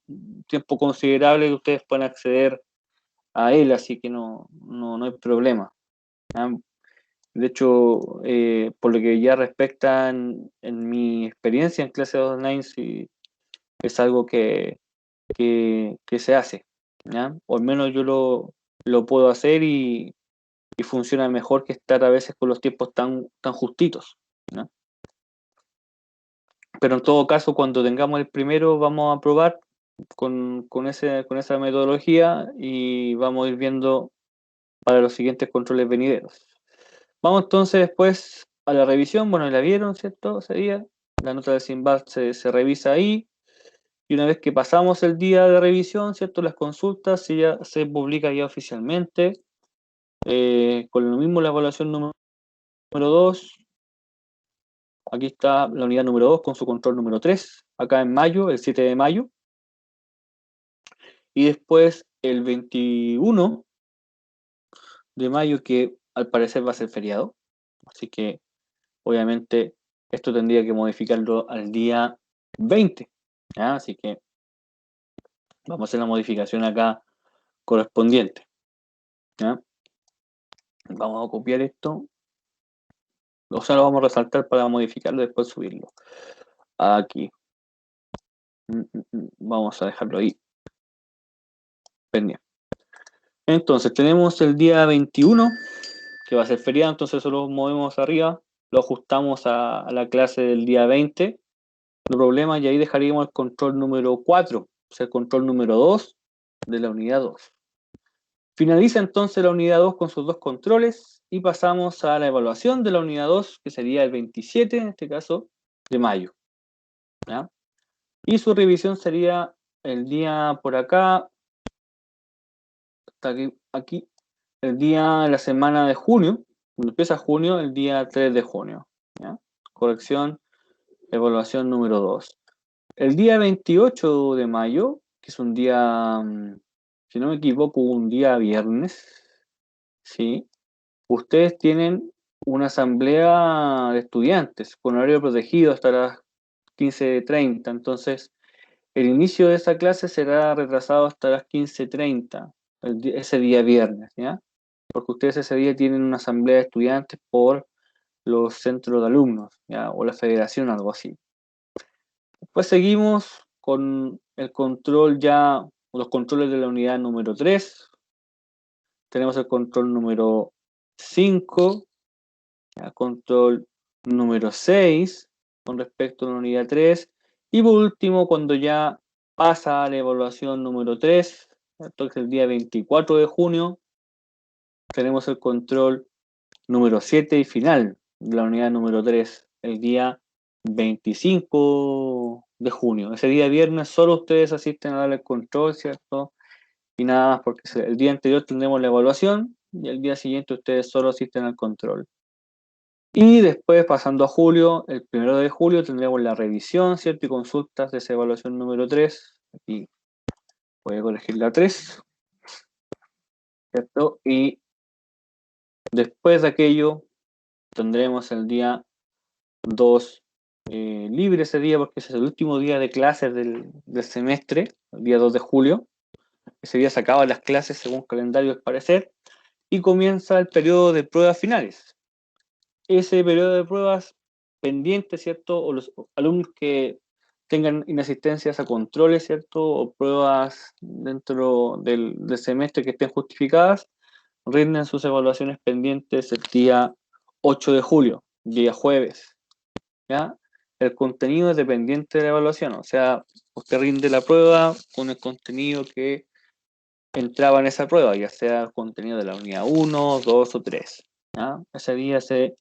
tiempo considerable que ustedes puedan acceder a él, así que no hay problema. ¿Ya? De hecho, por lo que ya respecta en mi experiencia en clases online, sí, es algo que se hace, ¿ya? O al menos yo lo puedo hacer y funciona mejor que estar a veces con los tiempos tan justitos, ¿no? Pero en todo caso, cuando tengamos el primero, vamos a probar con esa metodología y vamos a ir viendo para los siguientes controles venideros. Vamos entonces después a la revisión. Bueno, la vieron, ¿cierto? Ese día. La nota de Simbad se revisa ahí. Y una vez que pasamos el día de revisión, ¿cierto? Las consultas ya se publica ya oficialmente. Con lo mismo la evaluación número 2. Aquí está la unidad número 2 con su control número 3. Acá en mayo, el 7 de mayo. Y después el 21 de mayo, que al parecer va a ser feriado. Así que obviamente esto tendría que modificarlo al día 20. ¿Ya? Así que vamos a hacer la modificación acá correspondiente. ¿Ya? Vamos a copiar esto. O sea, lo vamos a resaltar para modificarlo y después subirlo. Aquí. Vamos a dejarlo ahí. Pendiente. Entonces, tenemos el día 21, que va a ser feriado, entonces eso lo movemos arriba, lo ajustamos a la clase del día 20. No problema, y ahí dejaríamos el control número 4, o sea, el control número 2 de la unidad 2. Finaliza entonces la unidad 2 con sus dos controles y pasamos a la evaluación de la unidad 2, que sería el 27, en este caso, de mayo. ¿Ya? Y su revisión sería el día por acá, hasta aquí, el día, la semana de junio, cuando empieza junio, el día 3 de junio. ¿Ya? Corrección, evaluación número 2. El día 28 de mayo, que es un día, si no me equivoco, un día viernes, ¿sí? Ustedes tienen una asamblea de estudiantes con horario protegido hasta las 15:30. Entonces, el inicio de esa clase será retrasado hasta las 15:30, ese día viernes, ¿ya? Porque ustedes ese día tienen una asamblea de estudiantes por los centros de alumnos, ¿ya? O la federación, algo así. Después seguimos con el control ya, los controles de la unidad número 3. Tenemos el control número 5, ¿ya? Control número 6 con respecto a la unidad 3. Y por último, cuando ya pasa a la evaluación número 3, entonces el día 24 de junio, tenemos el control número 7 y final de la unidad número 3, el día 25 de junio. Ese día viernes solo ustedes asisten a darle el control, ¿cierto? Y nada más, porque el día anterior tendremos la evaluación y el día siguiente ustedes solo asisten al control. Y después, pasando a julio, el 1 de julio tendremos la revisión, ¿cierto? Y consultas de esa evaluación número 3. Aquí voy a corregir la 3, ¿cierto? Y después de aquello tendremos el día 2 libre ese día, porque ese es el último día de clases del semestre, el día 2 de julio. Ese día se acaban las clases según calendario al parecer, y comienza el periodo de pruebas finales. Ese periodo de pruebas pendiente, ¿cierto? O los alumnos que tengan inasistencias a controles, ¿cierto? O pruebas dentro del semestre que estén justificadas, rinden sus evaluaciones pendientes el día 8 de julio, día jueves, ¿ya? El contenido es dependiente de la evaluación, o sea, usted rinde la prueba con el contenido que entraba en esa prueba, ya sea el contenido de la unidad 1, 2 o 3, ¿ya? Ese día se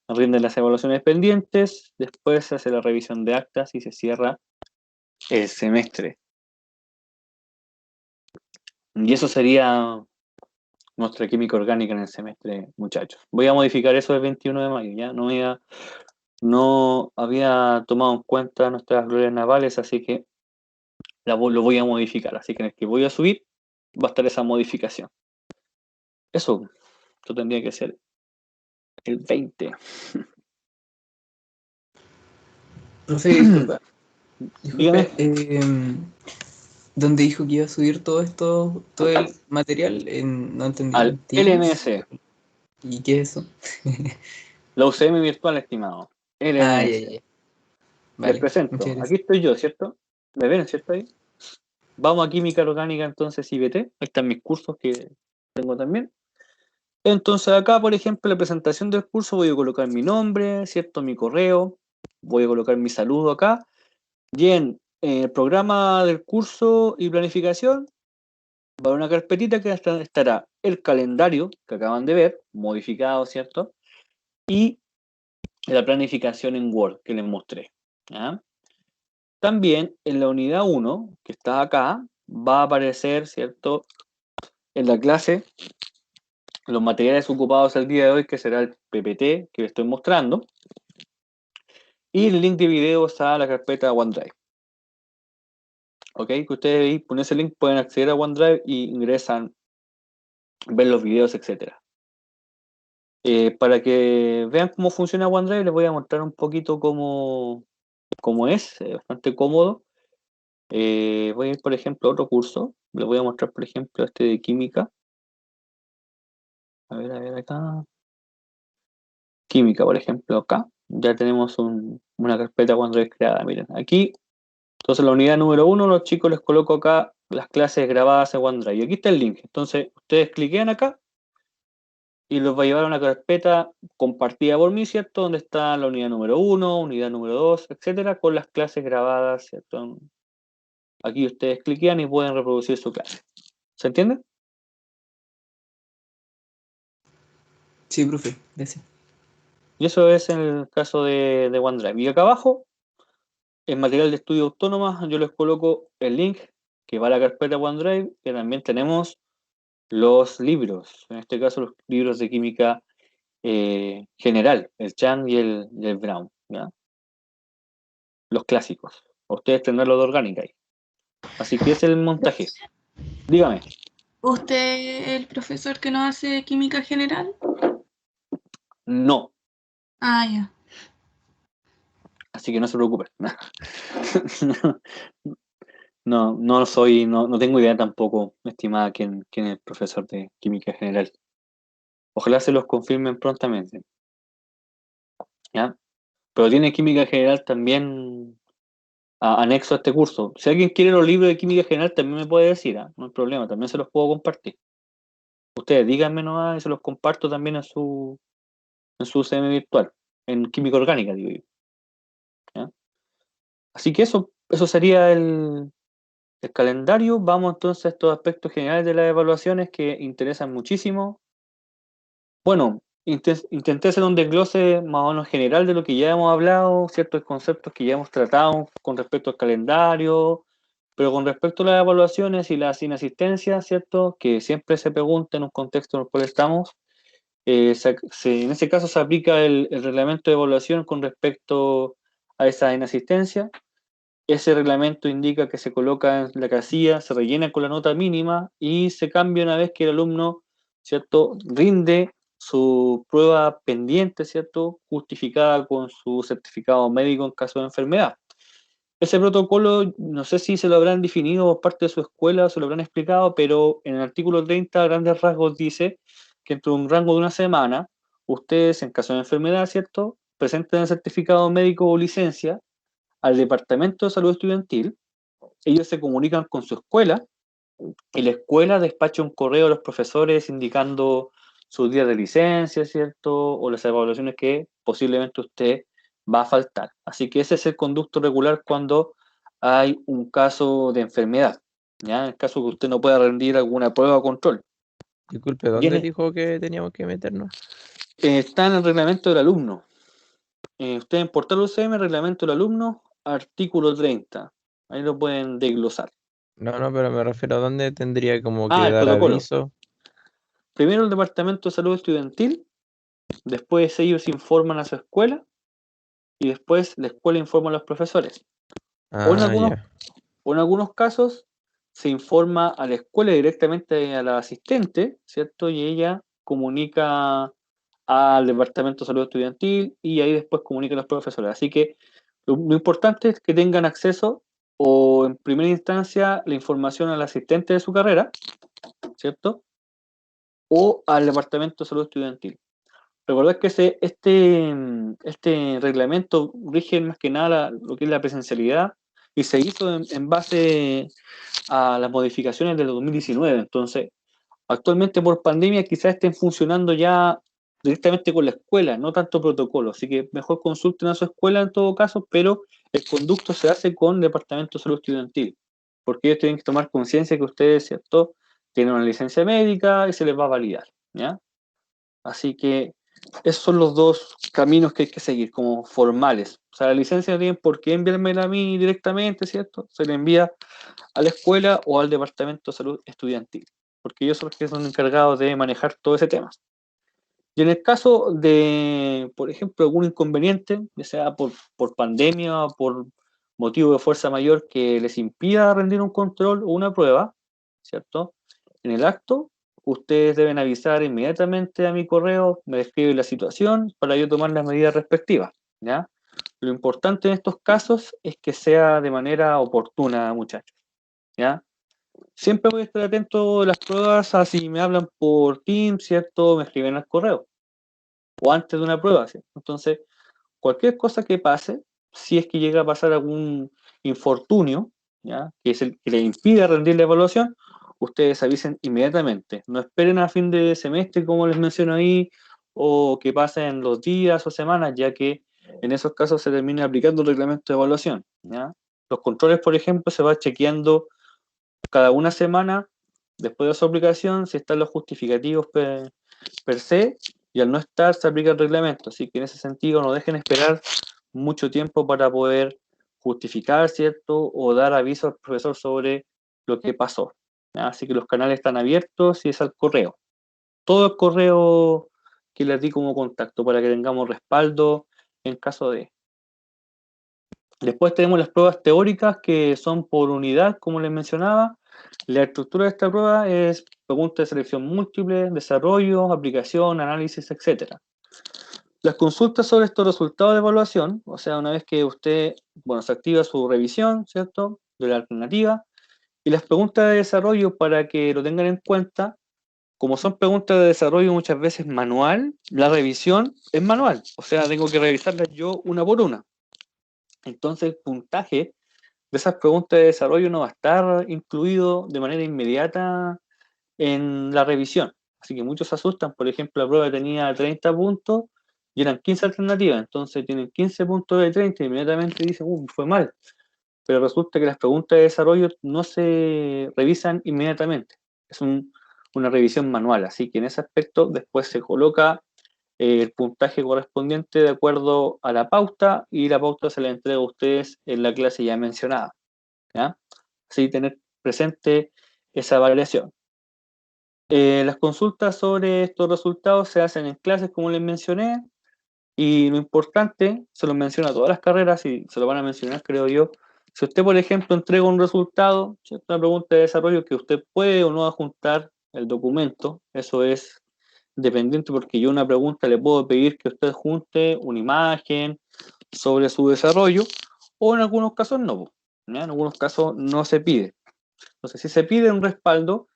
rinden las evaluaciones pendientes, después se hace la revisión de actas y se cierra el semestre. Y eso sería nuestra química orgánica en el semestre, muchachos. Voy a modificar eso el 21 de mayo, ¿ya? No había tomado en cuenta nuestras glorias navales, así que lo voy a modificar. Así que en el que voy a subir va a estar esa modificación. Eso tendría que ser el 20. Profe, disculpa. Dígame. ¿Dónde dijo que iba a subir todo esto, todo el material? No entendí. Al ¿Teams? LMS, ¿Y qué es eso? la UCM virtual, estimado. Ah, LMS. ya. Les Vale, presento. muchas Aquí gracias. estoy yo, ¿cierto? ¿Me ven, cierto ahí? Vamos a química orgánica, entonces, IBT. Ahí están mis cursos que tengo también. Entonces acá, por ejemplo, en la presentación del curso voy a colocar mi nombre, ¿cierto? Mi correo, voy a colocar mi saludo acá. Y en el programa del curso y planificación va a haber una carpetita que estará el calendario que acaban de ver, modificado, ¿cierto? Y la planificación en Word que les mostré, ¿ya? También en la unidad 1, que está acá, va a aparecer, ¿cierto? En la clase los materiales ocupados el día de hoy, que será el PPT que les estoy mostrando, y el link de videos a la carpeta OneDrive. Ok, que ustedes ahí con ese link pueden acceder a OneDrive y ingresan, ver los videos, etc. Para que vean cómo funciona OneDrive, les voy a mostrar un poquito cómo es, bastante cómodo. Voy a ir, por ejemplo, a otro curso. Les voy a mostrar, por ejemplo, este de química. A ver, acá. Química, por ejemplo, acá. Ya tenemos una carpeta OneDrive creada. Miren, aquí. Entonces, la unidad número 1, los chicos les coloco acá las clases grabadas en OneDrive. Y aquí está el link. Entonces, ustedes cliquean acá y los va a llevar a una carpeta compartida por mí, ¿cierto? Donde está la unidad número 1, unidad número 2, etcétera, con las clases grabadas, ¿cierto? Aquí ustedes cliquean y pueden reproducir su clase. ¿Se entiende? Sí, profe, gracias. Y eso es en el caso de OneDrive. Y acá abajo, en material de estudio autónoma, yo les coloco el link que va a la carpeta OneDrive, que también tenemos los libros, en este caso los libros de química general, el Chan y el Brown, ¿ya? Los clásicos. Ustedes tendrán los de orgánica ahí. Así que ese es el montaje. Dígame. ¿Usted el profesor que nos hace química general? No. Ah, ya. Así que no se preocupen. No soy, no tengo idea tampoco, estimada, quién es el profesor de química general. Ojalá se los confirmen prontamente. ¿Ya? Pero tiene química general también anexo a este curso. Si alguien quiere los libros de química general, también me puede decir, no hay problema, también se los puedo compartir. Ustedes díganme nomás y se los comparto también en su UCM virtual, en química orgánica, digo yo. ¿Ya? Así que eso sería el calendario. Vamos entonces a estos aspectos generales de las evaluaciones que interesan muchísimo. Bueno, intenté hacer un desglose más o menos general de lo que ya hemos hablado, ciertos conceptos que ya hemos tratado con respecto al calendario, pero con respecto a las evaluaciones y las inasistencias, ¿cierto? Que siempre se pregunta en un contexto en el cual estamos. En ese caso se aplica el reglamento de evaluación con respecto a esa inasistencia. Ese reglamento indica que se coloca en la casilla, se rellena con la nota mínima y se cambia una vez que el alumno, ¿cierto?, rinde su prueba pendiente, ¿cierto?, justificada con su certificado médico en caso de enfermedad. Ese protocolo, no sé si se lo habrán definido por parte de su escuela o se lo habrán explicado, pero en el artículo 30, a grandes rasgos, dice que entre un rango de una semana, ustedes, en caso de enfermedad, ¿cierto?, presenten el certificado médico o licencia al Departamento de Salud Estudiantil. Ellos se comunican con su escuela y la escuela despacha un correo a los profesores indicando sus días de licencia, ¿cierto? O las evaluaciones que posiblemente usted va a faltar. Así que ese es el conducto regular cuando hay un caso de enfermedad, ¿ya? En el caso que usted no pueda rendir alguna prueba o control. Disculpe, ¿dónde dijo que teníamos que meternos? Está en el reglamento del alumno. Usted en Portal UCM, reglamento del alumno, artículo 30. Ahí lo pueden desglosar. No, pero me refiero a dónde tendría como que El dar protocolo. aviso. Primero el Departamento de Salud Estudiantil, después ellos informan a su escuela y después la escuela informa a los profesores. O en algunos casos se informa a la escuela directamente a la asistente, ¿cierto? Y ella comunica al Departamento de Salud Estudiantil y ahí después comunica a los profesores. Así que lo importante es que tengan acceso o en primera instancia la información al asistente de su carrera, ¿cierto? O al Departamento de Salud Estudiantil. Recordad que este reglamento rige más que nada lo que es la presencialidad y se hizo en base a las modificaciones del 2019. Entonces, actualmente por pandemia quizás estén funcionando ya directamente con la escuela, no tanto protocolo. Así que mejor consulten a su escuela en todo caso, pero el conducto se hace con el Departamento de Salud Estudiantil, porque ellos tienen que tomar conciencia que ustedes, ¿cierto?, tienen una licencia médica y se les va a validar, ¿ya? Así que esos son los dos caminos que hay que seguir, como formales. O sea, la licencia no tienen por qué enviármela a mí directamente, ¿cierto? Se le envía a la escuela o al Departamento de Salud Estudiantil, porque ellos son los que son encargados de manejar todo ese tema. Y en el caso de, por ejemplo, algún inconveniente, ya sea por pandemia o por motivo de fuerza mayor que les impida rendir un control o una prueba, ¿cierto? En el acto, ustedes deben avisar inmediatamente a mi correo, me describen la situación para yo tomar las medidas respectivas, ¿ya? Lo importante en estos casos es que sea de manera oportuna, muchachos, ¿ya? Siempre voy a estar atento a las pruebas, a si me hablan por Teams, ¿cierto? Me escriben al correo, o antes de una prueba, ¿cierto? Entonces, cualquier cosa que pase, si es que llega a pasar algún infortunio, ¿ya?, que es el que le impide rendir la evaluación, ustedes avisen inmediatamente. No esperen a fin de semestre, como les menciono ahí, o que pasen los días o semanas, ya que en esos casos se termina aplicando el reglamento de evaluación, ¿ya? Los controles, por ejemplo, se va chequeando cada una semana después de su aplicación si están los justificativos per se, y al no estar se aplica el reglamento. Así que en ese sentido no dejen esperar mucho tiempo para poder justificar, ¿cierto?, o dar aviso al profesor sobre lo que pasó, ¿ya? Así que los canales están abiertos y es al correo. Todo el correo que les di como contacto para que tengamos respaldo en caso de... Después tenemos las pruebas teóricas que son por unidad, como les mencionaba. La estructura de esta prueba es preguntas de selección múltiple, desarrollo, aplicación, análisis, etc. Las consultas sobre estos resultados de evaluación, o sea, una vez que usted, bueno, se activa su revisión, ¿cierto?, de la alternativa, y las preguntas de desarrollo, para que lo tengan en cuenta, como son preguntas de desarrollo muchas veces manual, la revisión es manual, o sea, tengo que revisarlas yo una por una. Entonces, el puntaje de esas preguntas de desarrollo no va a estar incluido de manera inmediata en la revisión. Así que muchos se asustan. Por ejemplo, la prueba tenía 30 puntos y eran 15 alternativas. Entonces tienen 15 puntos de 30 y inmediatamente dicen, fue mal. Pero resulta que las preguntas de desarrollo no se revisan inmediatamente. Es una revisión manual. Así que en ese aspecto después se coloca el puntaje correspondiente de acuerdo a la pauta, y la pauta se la entrega a ustedes en la clase ya mencionada, ¿ya? Así tener presente esa variación. Las consultas sobre estos resultados se hacen en clases, como les mencioné, y lo importante, se lo menciona a todas las carreras y se lo van a mencionar, creo yo. Si usted, por ejemplo, entrega un resultado, ¿cierto? Una pregunta de desarrollo que usted puede o no adjuntar el documento, eso es dependiente, porque yo una pregunta le puedo pedir que usted junte una imagen sobre su desarrollo, o en algunos casos no, ¿ya? En algunos casos no se pide. Entonces, si se pide un respaldo,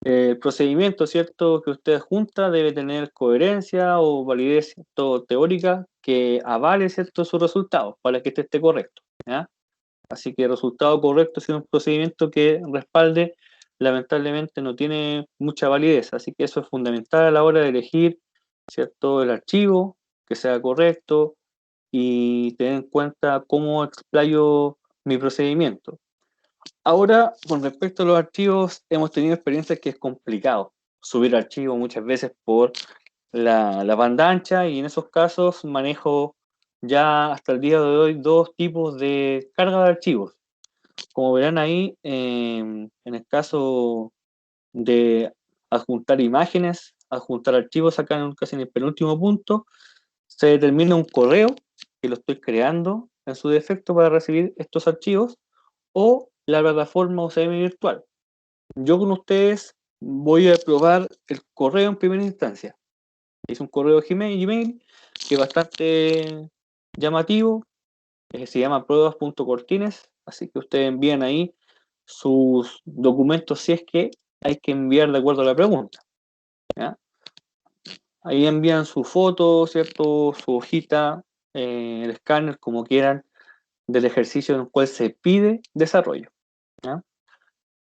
el procedimiento, ¿cierto?, que usted junta debe tener coherencia o validez, ¿cierto?, teórica que avale, ¿cierto?, sus resultados para que este esté correcto, ¿ya? Así que el resultado correcto sin un procedimiento que respalde, lamentablemente no tiene mucha validez. Así que eso es fundamental a la hora de elegir, ¿cierto?, el archivo, que sea correcto, y tener en cuenta cómo explayo mi procedimiento. Ahora, con respecto a los archivos, hemos tenido experiencias que es complicado subir archivos muchas veces por la banda ancha, y en esos casos manejo ya hasta el día de hoy dos tipos de carga de archivos. Como verán ahí, en el caso de adjuntar imágenes, adjuntar archivos, acá casi en el penúltimo punto, se determina un correo que lo estoy creando en su defecto para recibir estos archivos, o la plataforma UCM virtual. Yo con ustedes voy a probar el correo en primera instancia. Es un correo Gmail que es bastante llamativo, se llama pruebas.cortines, así que ustedes envían ahí sus documentos si es que hay que enviar de acuerdo a la pregunta, ¿ya? Ahí envían su foto, ¿cierto?, su hojita, el escáner, como quieran, del ejercicio en el cual se pide desarrollo, ¿ya?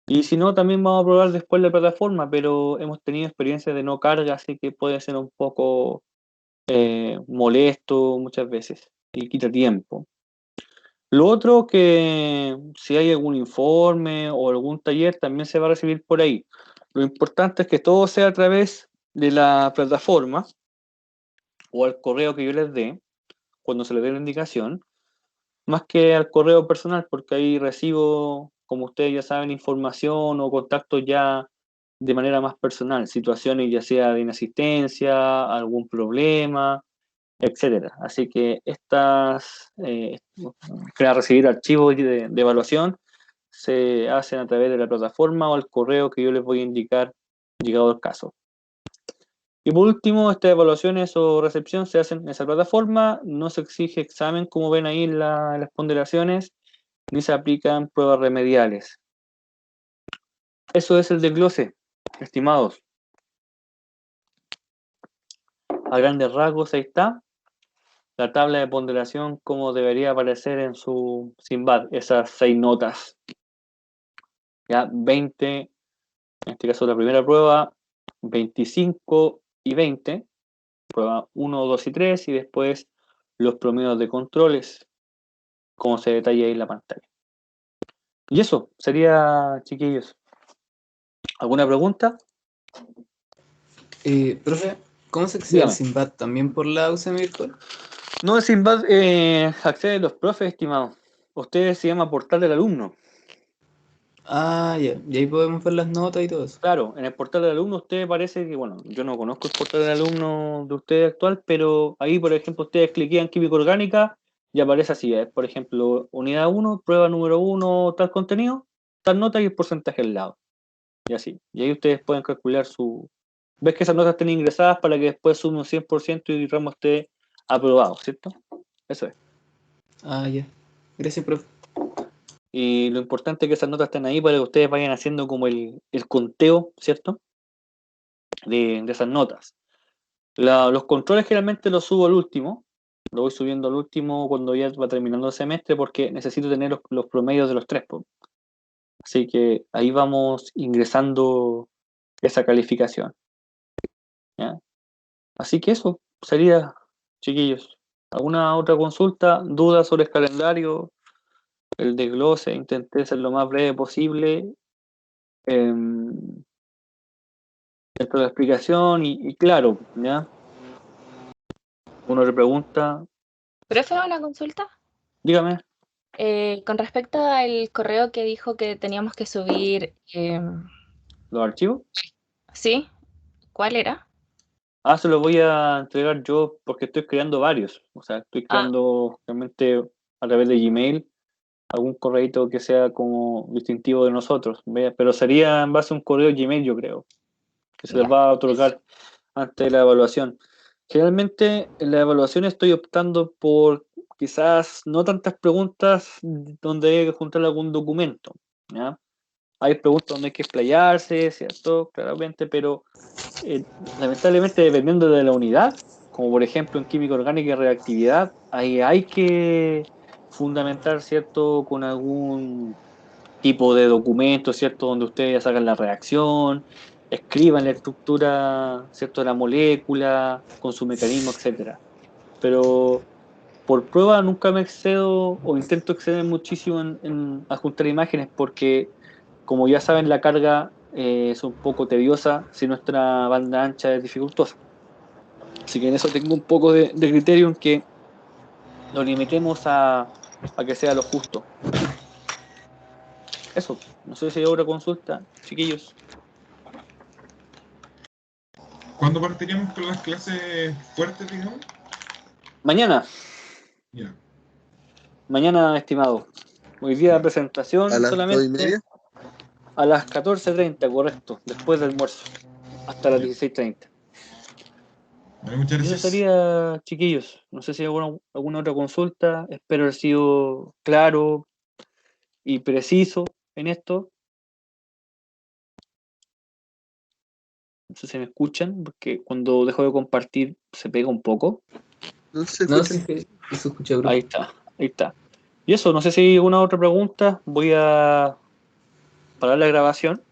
Y si no, también vamos a probar después la plataforma, pero hemos tenido experiencias de no carga, así que puede ser un poco molesto muchas veces y quita tiempo. Lo otro, que si hay algún informe o algún taller, también se va a recibir por ahí. Lo importante es que todo sea a través de la plataforma o al correo que yo les dé, cuando se les dé la indicación, más que al correo personal, porque ahí recibo, como ustedes ya saben, información o contactos ya de manera más personal, situaciones ya sea de inasistencia, algún problema, etcétera. Así que para recibir archivos de evaluación se hacen a través de la plataforma o el correo que yo les voy a indicar llegado el caso. Y por último, estas evaluaciones o recepción se hacen en esa plataforma, no se exige examen, como ven ahí en las ponderaciones, ni se aplican pruebas remediales. Eso es el desglose, estimados. A grandes rasgos, ahí está la tabla de ponderación como debería aparecer en su SIMBAD, esas 6 notas. Ya 20, en este caso la primera prueba, 25 y 20, prueba 1, 2 y 3, y después los promedios de controles, como se detalla ahí en la pantalla. Y eso sería, chiquillos. ¿Alguna pregunta? Profe, ¿cómo se accede al Dígame. SIMBAD? ¿También por la UCM virtual? No, el SIMBAD acceden los profes, estimados. Ustedes se llama portal del alumno. Ah, ya. Y ahí podemos ver las notas y todo eso. Claro, en el portal del alumno usted parece que, bueno, yo no conozco el portal del alumno de usted actual, pero ahí, por ejemplo, ustedes cliquean química orgánica y aparece así, por ejemplo, unidad 1, prueba número 1, tal contenido, tal nota y el porcentaje al lado. Y así. Y ahí ustedes pueden calcular su... Ves que esas notas estén ingresadas para que después sume un 100% y el ramo esté aprobado, ¿cierto? Eso es. Ah, ya. Gracias, profe. Y lo importante es que esas notas estén ahí para que ustedes vayan haciendo como el conteo, ¿cierto? De esas notas. Los controles generalmente los subo al último, lo voy subiendo al último cuando ya va terminando el semestre, porque necesito tener los promedios de los 3. Así que ahí vamos ingresando esa calificación, ¿ya? Así que eso sería, chiquillos. ¿Alguna otra consulta, duda sobre el calendario, el desglose? Intenté ser lo más breve posible dentro de la explicación y claro, ¿ya? ¿Alguna otra pregunta? Profe, una consulta. Dígame. Con respecto al correo que dijo que teníamos que subir, ¿Los archivos? ¿sí? ¿Cuál era? Se los voy a entregar yo porque estoy creando varios. O sea, estoy creando realmente a través de Gmail algún correíto que sea como distintivo de nosotros. ¿Ve? Pero sería en base a un correo Gmail, yo creo, que se les Ya. va a otorgar antes de la evaluación. Generalmente en la evaluación estoy optando por quizás no tantas preguntas donde hay que juntar algún documento, ¿ya? Hay preguntas donde hay que explayarse, ¿cierto? Claramente, pero lamentablemente dependiendo de la unidad, como por ejemplo en química orgánica y reactividad, ahí hay que fundamentar, ¿cierto? Con algún tipo de documento, ¿cierto? Donde ustedes ya sacan la reacción, escriban la estructura, ¿cierto? De la molécula, con su mecanismo, etcétera. Pero por prueba nunca me excedo o intento exceder muchísimo en adjuntar imágenes porque, como ya saben, la carga es un poco tediosa si nuestra banda ancha es dificultosa. Así que en eso tengo un poco de criterio en que lo limitemos a que sea lo justo. Eso, no sé si hay otra consulta, chiquillos. ¿Cuándo partiríamos con las clases fuertes, digamos? Mañana, Ya. mañana, estimado. Hoy día de presentación ¿A las solamente 2:30? a las 14:30, correcto, después del almuerzo, hasta las 16:30. Vale, muchas Eso gracias. sería, chiquillos. No sé si hay alguna otra consulta. Espero haber sido claro y preciso en esto. No sé si me escuchan, porque cuando dejo de compartir se pega un poco. No se No, escucha. sí, que se escucha, bro. Ahí está, ahí está. Y eso, no sé si hay alguna otra pregunta. Voy a parar la grabación